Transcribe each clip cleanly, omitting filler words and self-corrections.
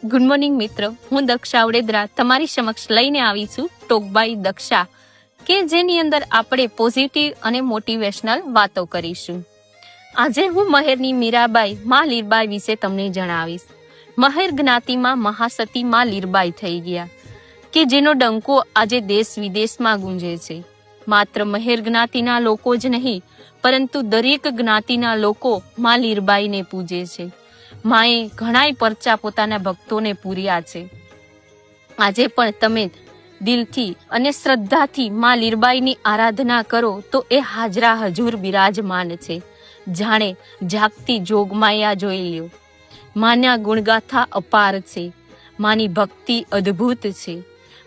Good morning મિત્રો, હું દક્ષા વડેદરા તમારી સમક્ષ લઈને આવી છું ટોક બાય દક્ષા, કે જેની અંદર આપણે પોઝિટિવ અને મોટિવેશનલ વાતો કરીશું. આજે હું મહેરની મીરાબાઈ માં લીરબાઈ વિશે તમને જણાવીશ. મહેર જ્ઞાતિમાં મહાસતી માં લીરબાઈ થઈ ગયા, કે જેનો ડંકો આજે દેશ વિદેશમાં ગુંજે છે. માત્ર મહેર જ્ઞાતિના લોકો જ નહીં, પરંતુ દરેક જ્ઞાતિના લોકો માં લીરબાઈને પૂજે છે. માએ ઘણાય પરચા પોતાના ભક્તોને પૂર્યા છે. આજે પણ તમે દિલથી અને શ્રદ્ધાથી માં લીરબાઈની આરાધના કરો તો એ હાજરા હજુર બિરાજમાન છે. જાણે જાગતી જોગમાયા જોઈ લ્યો. માના ગુણગાથા અપાર છે. માની ભક્તિ અદ્ભુત છે.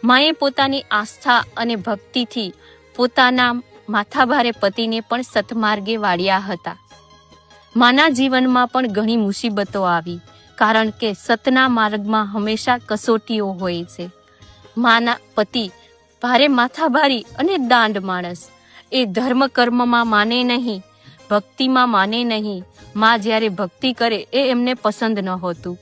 માએ પોતાની આસ્થા અને ભક્તિથી પોતાના માથાભારે પતિને પણ સતમાર્ગે વાળ્યા હતા. માના જીવનમાં પણ ઘણી મુસીબતો આવી, કારણ કે સતના માર્ગમાં હંમેશા કસોટીઓ હોય છે. માના પતિ ભારે માથાભારી અને દાંડ માણસ. એ ધર્મ કર્મમાં માને નહીં, ભક્તિમાં માને નહીં. માં જ્યારે ભક્તિ કરે એ એમને પસંદ નહોતું,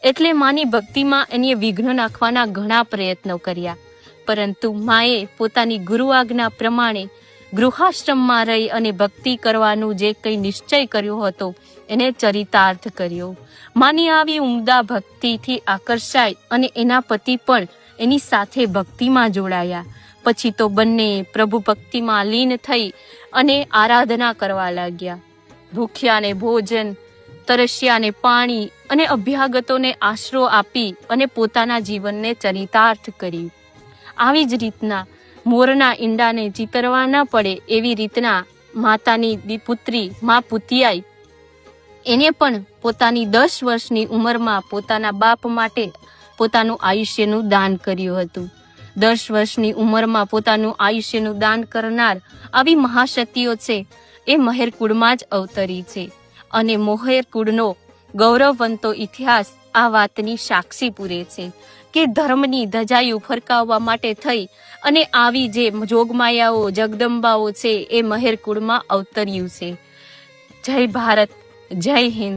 એટલે માની ભક્તિમાં એને વિઘ્ન નાખવાના ઘણા પ્રયત્નો કર્યા. પરંતુ માએ પોતાની ગુરુ આજ્ઞા પ્રમાણે ગૃહાશ્રમમાં રહી અને ભક્તિ કરવાનું જે કંઈ નિશ્ચય કર્યો હતો એને ચરિતાર્થ કર્યો. માની આવી ઉમદા ભક્તિથી આકર્ષાય અને એના પતિ પણ એની સાથે ભક્તિમાં જોડાયા. પછી તો બંને પ્રભુ ભક્તિમાં લીન થઈ અને આરાધના કરવા લાગ્યા. ભૂખ્યાને ભોજન, તરસ્યાને પાણી અને અભ્યાગતોને આશરો આપી અને પોતાના જીવનને ચરિતાર્થ કર્યું. આવી જ રીતના મોરના ઈંડાને ચિતરવા ન પડે એવી રીતના માતાની પુત્રી મા પુતિયાઈ એને પણ પોતાની 10 વર્ષની ઉંમરમાં પોતાના બાપ માટે પોતાનું આયુષ્યનું દાન કર્યું હતું. 10 વર્ષની ઉંમરમાં પોતાનું આયુષ્યનું દાન કરનાર આવી મહાશક્તિઓ છે એ મહેર કુળમાં જ અવતરી છે. અને મહેર કુળનો ગૌરવવંતો ઇતિહાસ આ વાતની સાક્ષી પૂરે છે કે ધર્મની ધજાયું ફરકાવવા માટે થઈ અને આવી જે જોગમાયાઓ જગદંબાઓ છે એ મહેર કુળમાં અવતર્યું છે. જય ભારત, જય હિન્દ.